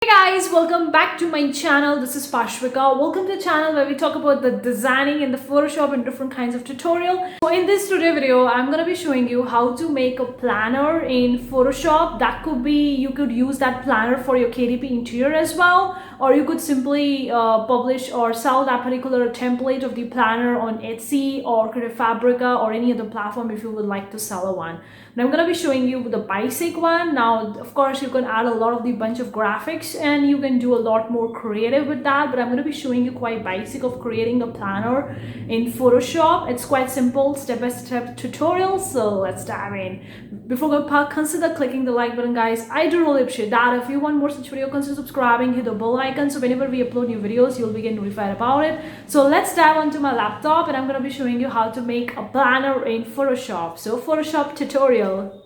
Hey guys, welcome back to my channel. This is Pashvika. Welcome to the channel where we talk about the designing in the Photoshop and different kinds of tutorial. So in this today video, I'm gonna be showing you how to make a planner in Photoshop. That could be, you could use that planner for your KDP interior as well, or you could simply publish or sell that particular template of the planner on Etsy or Creative Fabrica or any other platform if you would like to sell a one. And I'm gonna be showing you the basic one. Now, of course, you can add a lot of the bunch of graphics and you can do a lot more creative with that, but I'm going to be showing you quite basic of creating a planner in Photoshop. It's quite simple step-by-step tutorial, so let's dive in. Before we consider clicking the like button, guys. I do really appreciate that. If you want more such video, consider subscribing, hit the bell icon, so whenever we upload new videos you'll be getting notified about it. So let's dive onto my laptop and I'm going to be showing you how to make a planner in Photoshop. So Photoshop tutorial.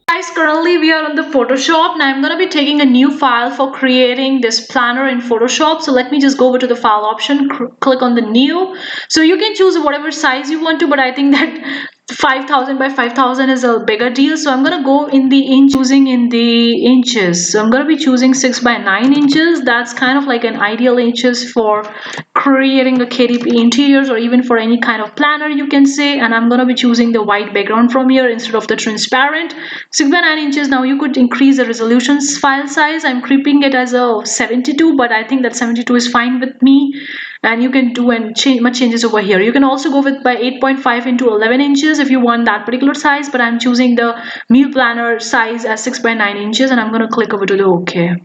Guys, currently we are on the Photoshop. Now I'm going to be taking a new file for creating this planner in Photoshop. So let me just go over to the file option, click on the new. So you can choose whatever size you want to, but I think that 5000 by 5000 is a bigger deal. So I'm going to go in the inch, choosing in the inches. So I'm going to be choosing 6 by 9 inches. That's kind of like an ideal inches for creating a KDP interiors or even for any kind of planner, you can say. And I'm going to be choosing the white background from here instead of the transparent. 6 by 9 inches. Now you could increase the resolution file size. I'm keeping it as a 72, but I think that 72 is fine with me. And you can do and change much changes over here. You can also go with by 8.5 into 11 inches if you want that particular size, but I'm choosing the meal planner size as 6 by 9 inches and I'm going to click over to the OK.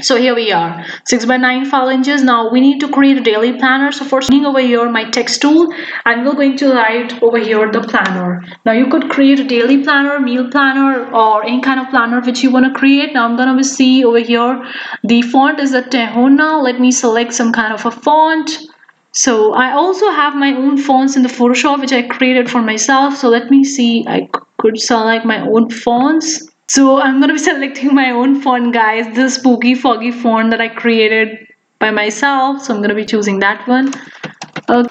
So here we are, 6 by 9 file inches. Now we need to create a daily planner. So first, over here my text tool, and we're going to write over here the planner. Now you could create a daily planner, meal planner, or any kind of planner which you want to create. Now I'm going to see over here the font is the Tehona. Let me select some kind of a font. So I also have my own fonts in the Photoshop which I created for myself. So let me see, I could select my own fonts. So I'm going to be selecting my own font, guys. This spooky foggy font that I created by myself. So I'm going to be choosing that one. Okay.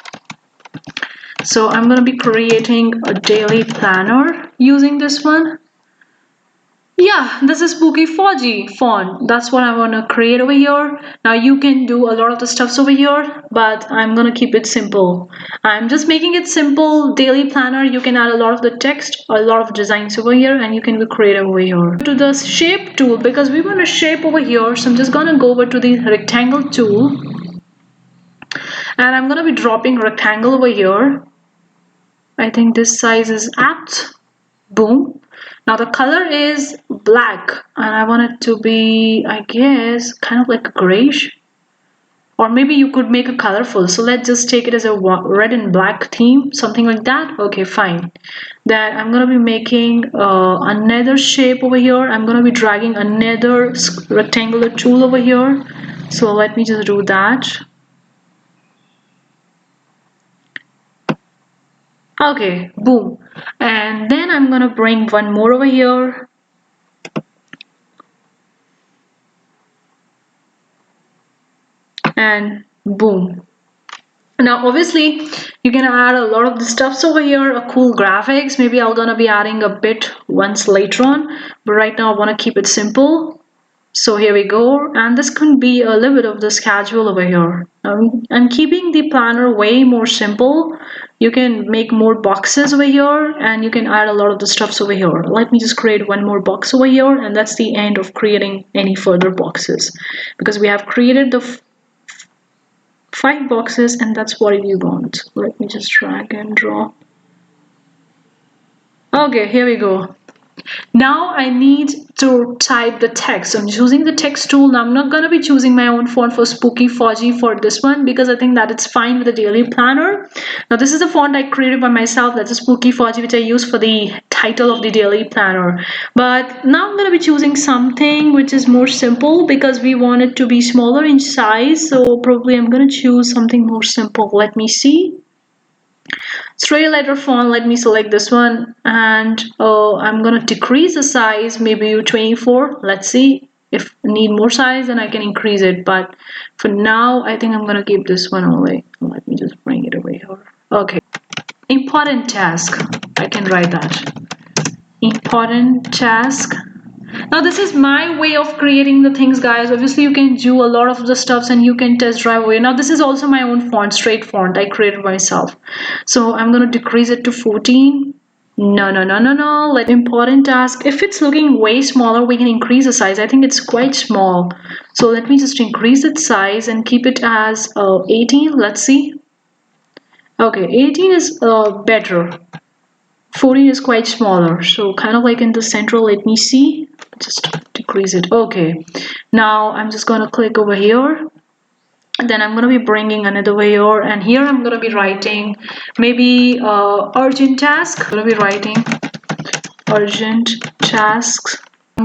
So I'm going to be creating a daily planner using this one. Yeah, this is spooky foggy font. That's what I want to create over here. Now you can do a lot of the stuffs over here, but I'm going to keep it simple. I'm just making it simple daily planner. You can add a lot of the text, a lot of designs over here, and you can be creative over here. To the shape tool, because we want to shape over here, so I'm just going to go over to the rectangle tool. And I'm going to be dropping rectangle over here. I think this size is apt. Boom. Now the color is black and I want it to be, I guess, kind of like a grayish, or maybe you could make it colorful. So let's just take it as a red and black theme, something like that. Okay, fine. Then I'm going to be making another shape over here. I'm going to be dragging another rectangular tool over here. So let me just do that. Okay, boom. And then I'm gonna bring one more over here. And boom. Now obviously you can add a lot of the stuffs over here, a cool graphics. Maybe I'm gonna be adding a bit once later on, but right now I want to keep it simple. So here we go, and this can be a little bit of the schedule over here. I'm keeping the planner way more simple. You can make more boxes over here and you can add a lot of the stuffs over here. Let me just create one more box over here, and that's the end of creating any further boxes, because we have created the 5 boxes and that's what you want. Let me just drag and drop. Okay, here we go. Now I need to type the text. So I'm choosing the text tool. Now I'm not going to be choosing my own font for spooky foggy for this one, because I think that it's fine with the daily planner. Now this is the font I created by myself. That's a spooky foggy which I use for the title of the daily planner. But now I'm going to be choosing something which is more simple because we want it to be smaller in size. So probably I'm going to choose something more simple. Let me see. Straight letter font, let me select this one, and I'm gonna decrease the size, maybe 24. Let's see if I need more size, then I can increase it, but for now I think I'm gonna keep this one only. Let me just bring it over here. Okay, important task, I can write that. Important task. Now this is my way of creating the things, guys. Obviously you can do a lot of the stuffs and you can test drive away. Now this is also my own font, straight font I created myself. So I'm gonna decrease it to 14. No, no, no, no, no. Let important task. If it's looking way smaller, we can increase the size. I think it's quite small. So let me just increase its size and keep it as 18. Let's see. Okay, 18 is better. 14 is quite smaller. So kind of like in the central, let me see. Just decrease it. Okay. Now I'm just going to click over here. And then I'm going to be bringing another way here. And here I'm going to be writing maybe urgent task. I'm going to be writing urgent tasks.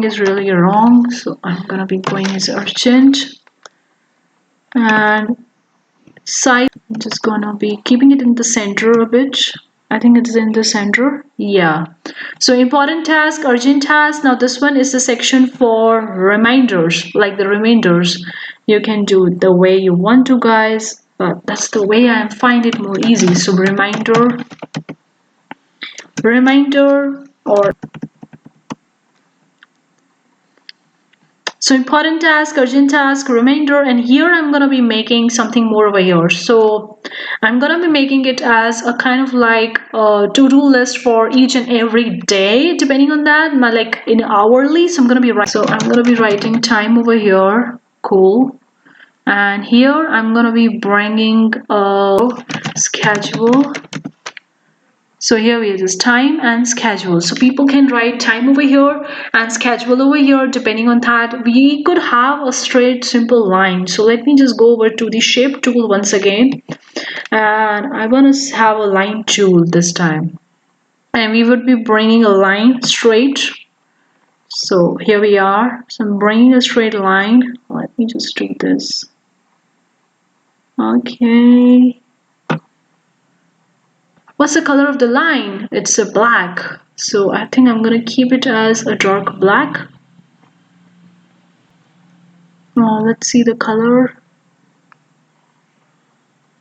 Is really wrong. So I'm going to be going as urgent. And size, I'm just going to be keeping it in the center a bit. I think it's in the center. Yeah. So important task, urgent task. Now this one is the section for reminders, like the reminders. You can do the way you want to, guys, but that's the way I find it more easy. So reminder, or so important task, urgent task, reminder, and here I'm gonna be making something more over here. So I'm gonna be making it as a kind of like a to-do list for each and every day, depending on that, like in hourly. So I'm gonna be writing time over here. Cool. And here I'm gonna be bringing a schedule. So here we have time and schedule. So people can write time over here and schedule over here. Depending on that, we could have a straight simple line. So let me just go over to the shape tool once again. And I want to have a line tool this time. And we would be bringing a line straight. So here we are. So I'm bringing a straight line. Let me just do this. Okay. What's the color of the line? It's a black. So I think I'm gonna keep it as a dark black. Let's see the color.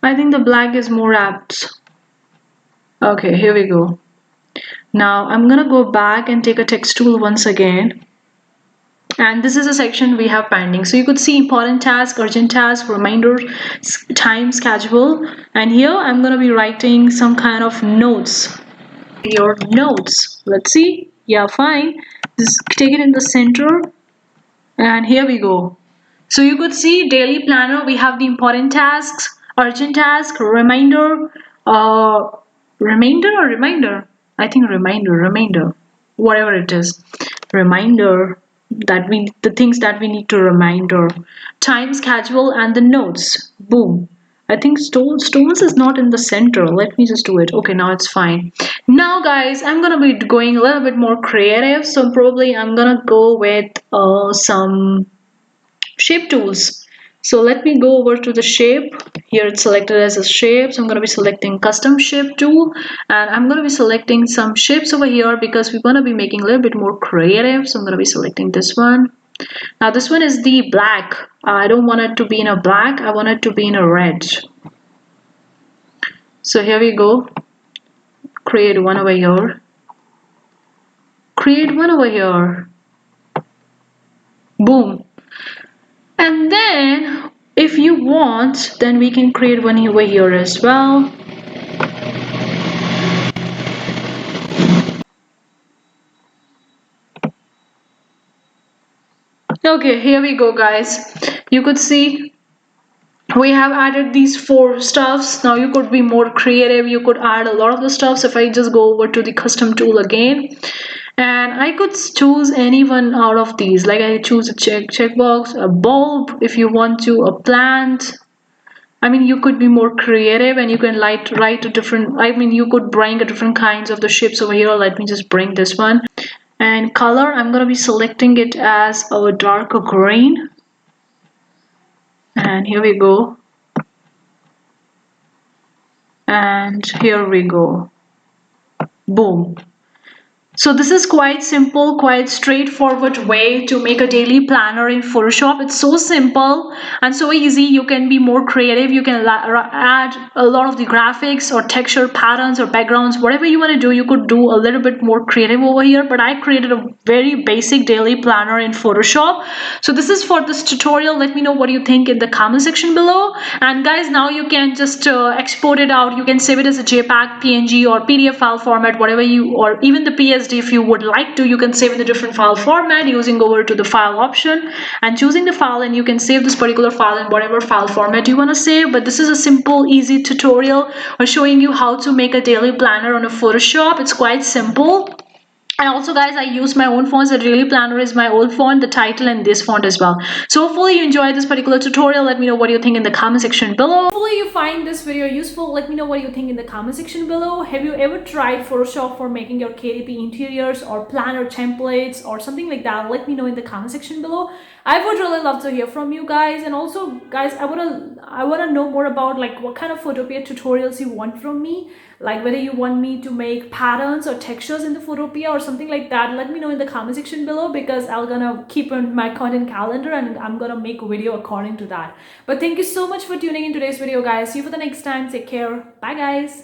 I think the black is more apt. Okay, here we go. Now I'm gonna go back and take a text tool once again. And this is a section we have pending. So you could see important task, urgent task, reminder, time, schedule. And here I'm gonna be writing some kind of notes. Your notes. Let's see. Yeah, fine. Just take it in the center. And here we go. So you could see daily planner. We have the important tasks, urgent task, reminder, reminder. I think reminder, whatever it is, reminder that the things that we need to reminder, time, schedule, and the notes. Boom. I think stones is not in the center. Let me just do it. Okay, now it's fine. Now guys, I'm gonna be going a little bit more creative. So probably I'm gonna go with some shape tools. So let me go over to the shape. Here it's selected as a shape. So I'm going to be selecting custom shape tool, and I'm going to be selecting some shapes over here because we're going to be making a little bit more creative. So I'm going to be selecting this one. Now this one is the black. I don't want it to be in a black. I want it to be in a red. So here we go. Create one over here. Create one over here. Boom. And then if you want, then we can create one over here as well. Okay, here we go, guys. You could see we have added these 4 stuffs. Now you could be more creative. You could add a lot of the stuffs. If I just go over to the custom tool again, and I could choose any one out of these. Like I choose a checkbox, a bulb if you want to, a plant. I mean, you could be more creative and you can write a different, I mean, you could bring a different kinds of the shapes over here. Let me just bring this one. And color, I'm going to be selecting it as a darker green. And here we go. And here we go. Boom. So this is quite simple, quite straightforward way to make a daily planner in Photoshop. It's so simple and so easy. You can be more creative. You can add a lot of the graphics or texture patterns or backgrounds, whatever you want to do. You could do a little bit more creative over here, but I created a very basic daily planner in Photoshop. So this is for this tutorial. Let me know what you think in the comment section below. And guys, now you can just export it out. You can save it as a JPEG, PNG or PDF file format, whatever you, or even the PSD if you would like to. You can save in the different file format using over to the file option and choosing the file, and you can save this particular file in whatever file format you want to save. But this is a simple easy tutorial showing you how to make a daily planner on a Photoshop. It's quite simple. And also guys, I use my own fonts. The daily planner is my old font, the title, and this font as well. So hopefully you enjoyed this particular tutorial. Let me know what you think in the comment section below. Hopefully you find this video useful. Let me know what you think in the comment section below. Have you ever tried Photoshop for making your KDP interiors or planner templates or something like that? Let me know in the comment section below. I would really love to hear from you guys. And also guys, I wanna know more about like what kind of Photopea tutorials you want from me, like whether you want me to make patterns or textures in the Photopea or something like that. Let me know in the comment section below, because I'm gonna keep on my content calendar and I'm gonna make a video according to that. But thank you so much for tuning in today's video guys. See you for the next time. Take care. Bye guys.